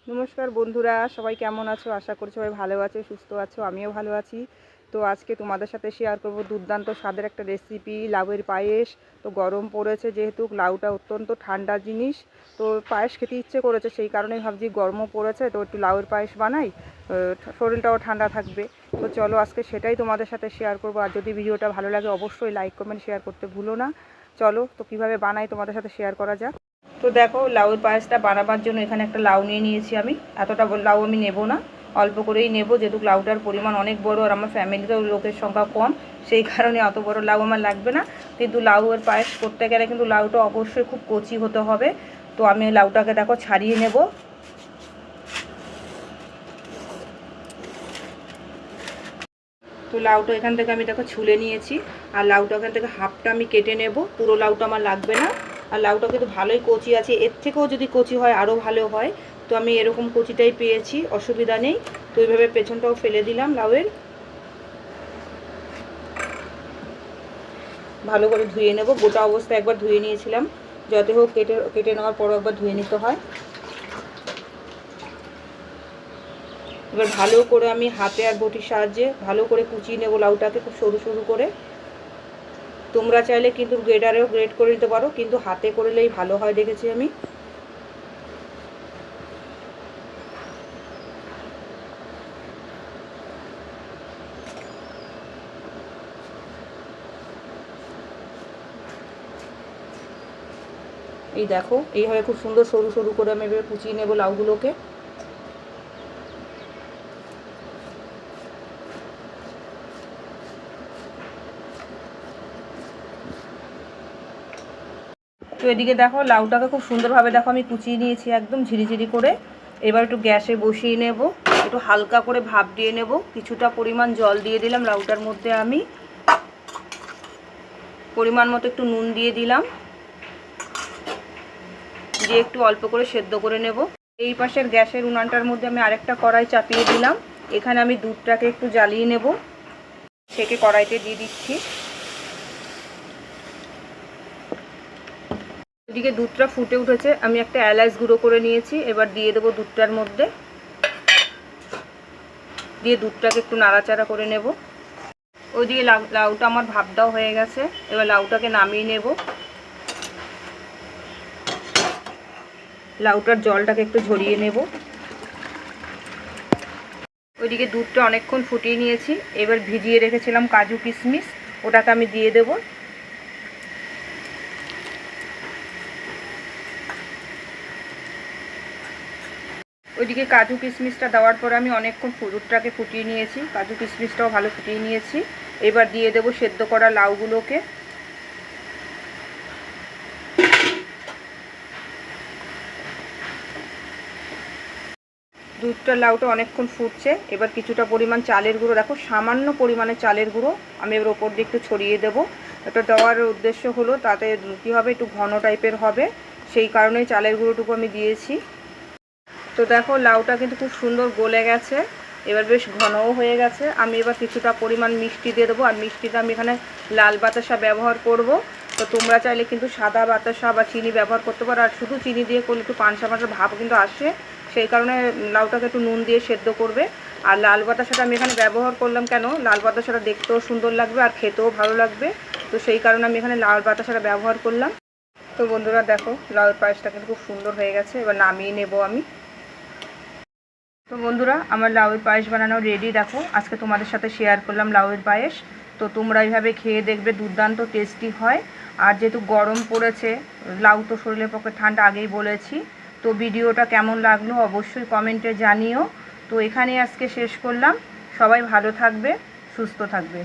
নমস্কার বন্ধুরা, সবাই কেমন আছো? আশা করি সবাই ভালো আছো, সুস্থ আছো। আমিও ভালো আছি। তো আজকে তোমাদের সাথে শেয়ার করব দুর্দান্ত স্বাদের একটা রেসিপি, লাউয়ের পায়েস। তো গরম পড়েছে, যেহেতু লাউটা অত্যন্ত ঠান্ডা জিনিস, তো পায়েস খেতে ইচ্ছে করেছে, সেই কারণেই ভাবছি গরমও পড়েছে তো একটু লাউয়ের পায়েস বানাই, শরীরটাও ঠান্ডা থাকবে। তো চলো আজকে সেটাই তোমাদের সাথে শেয়ার করব। আর যদি ভিডিওটা ভালো লাগে অবশ্যই লাইক কমেন্ট শেয়ার করতে ভুলো না। চলো তো কীভাবে বানাই তোমাদের সাথে শেয়ার করা যাক। তো দেখো, লাউয়ের পায়েসটা বানাবার জন্য এখানে একটা লাউ নিয়ে নিয়েছি আমি। এতটা লাউ আমি নেব না, অল্প করেই নেব, যেহেতু লাউটার পরিমাণ অনেক বড় আর আমার ফ্যামিলিতেও লোকের সংখ্যা কম, সেই কারণে অত বড় লাউ আমার লাগবে না। কিন্তু লাউয়ের পায়েস করতে গেলে কিন্তু লাউটা অবশ্যই খুব কচি হতে হবে। তো আমি লাউটাকে দেখো ছাড়িয়ে নেব। তো লাউটা এখান থেকে আমি দেখো ছুলে নিয়েছি, আর লাউটা এখান থেকে হাফটা আমি কেটে নেব, পুরো লাউটা আমার লাগবে না। আর লাউটা কিন্তু ভালোই কচি আছে, এর থেকেও যদি কচি হয় আরও ভালো হয়। তো আমি এরকম কচিটাই পেয়েছি, অসুবিধা নেই। তো এইভাবে পেছনটাও ফেলে দিলাম লাউয়ের। ভালো করে ধুয়ে নেব, গোটা অবস্থায় একবার ধুয়ে নিয়েছিলাম, যাতে হোক কেটে কেটে নেওয়ার পরও একবার ধুয়ে নিতে হয়। এবার ভালো করে আমি হাতে আর বটির সাহায্যে ভালো করে কুচিয়ে নেব লাউটাকে, খুব সরু সরু করে। তোমরা চাইলে কিন্তু গ্রেডারেও গ্রেড করে নিতে পারো, কিন্তু হাতে করলেই ভালো হয় দেখেছি আমি। এই দেখো, এইভাবে খুব সুন্দর সরু সরু করে আমি এভাবে কুচিয়ে নেব লাউগুলোকে। তো এদিকে দেখো, লাউটাকে খুব সুন্দরভাবে দেখো আমি কুচিয়ে নিয়েছি একদম ঝিরিঝিরি করে। এবার একটু গ্যাসে বসিয়ে নেব, একটু হালকা করে ভাপ দিয়ে নেব। কিছুটা পরিমাণ জল দিয়ে দিলাম লাউটার মধ্যে আমি, পরিমাণ মতো একটু নুন দিয়ে দিলাম, দিয়ে একটু অল্প করে সেদ্ধ করে নেব। এই পাশের গ্যাসের উনানটার মধ্যে আমি আরেকটা কড়াই চাপিয়ে দিলাম। এখানে আমি দুধটাকে একটু জ্বালিয়ে নেব, সেকে কড়াইতে দিয়ে দিচ্ছি। এদিকে দুধটা ফুটে উঠেছে, আমি একটা এলাচ গুঁড়ো করে নিয়েছি, এবার দিয়ে দেবো দুধটার মধ্যে। দিয়ে দুধটাকে একটু নাড়াচাড়া করে নেব। ওইদিকে লাউটা আমার ভাপ দেওয়া হয়ে গেছে, এবার লাউটাকে নামিয়ে নেব। লাউটার জলটাকে একটু ঝরিয়ে নেব। ওইদিকে দুধটা অনেকক্ষণ ফুটিয়ে নিয়েছি, এবার ভিজিয়ে রেখেছিলাম কাজু কিশমিশ, ওটাকে আমি দিয়ে দেব। ওইদিকে কাজু কিশমিশটা দেওয়ার পরে আমি অনেকক্ষণ দুধটাকে ফুটিয়ে নিয়েছি, কাজু কিশমিশটাও ভালো ফুটিয়ে নিয়েছি। এবার দিয়ে দেব সেদ্ধ করা লাউগুলোকে। দুধটা লাউটা অনেকক্ষণ ফুটছে, এবার কিছুটা পরিমাণ চালের গুঁড়ো, দেখো সামান্য পরিমাণে চালের গুঁড়ো আমি এবার ওপর দিয়ে একটু ছড়িয়ে দেবো। এটা দেওয়ার উদ্দেশ্য হলো তাতে কী হবে, একটু ঘন টাইপের হবে, সেই কারণেই চালের গুঁড়োটুকু আমি দিয়েছি। তো দেখো, লাউটা কিন্তু খুব সুন্দর গলে গেছে, এবার বেশ ঘনও হয়ে গেছে। আমি এবার কিছুটা পরিমাণ মিষ্টি দিয়ে দেবো, আর মিষ্টিটা আমি এখানে লাল বাতাসা ব্যবহার করব। তো তোমরা চাইলে কিন্তু সাদা বাতাসা বা চিনি ব্যবহার করতে পারো, আর শুধু চিনি দিয়ে করলে একটু পানসা পানসা ভাব কিন্তু আসে, সেই কারণে লাউটাকে একটু নুন দিয়ে সেদ্ধ করবে। আর লাল বাতাসাটা আমি এখানে ব্যবহার করলাম কেন, লাল বাতাসাটা দেখতেও সুন্দর লাগবে আর খেতেও ভালো লাগবে, তো সেই কারণে আমি এখানে লাল বাতাসাটা ব্যবহার করলাম। তো বন্ধুরা দেখো, লাউয়ের পায়েসটা কিন্তু খুব সুন্দর হয়ে গেছে, এবার নামিয়ে নেব আমি। তো বন্ধুরা, আমার লাউয়ের পায়েস বানানো রেডি। দেখো, আজকে তোমাদের সাথে শেয়ার করলাম লাউয়ের পায়েস। তো তোমরা এইভাবে খেয়ে দেখবে, দুর্দান্ত টেস্টি হয়। আর যেহেতু গরম পড়েছে, লাউ তো শরীরের পক্ষে ঠান্ডা, আগেই বলেছি। তো ভিডিওটা কেমন লাগলো অবশ্যই কমেন্টে জানিও। তো এখানেই আজকে শেষ করলাম। সবাই ভালো থাকবে, সুস্থ থাকবে।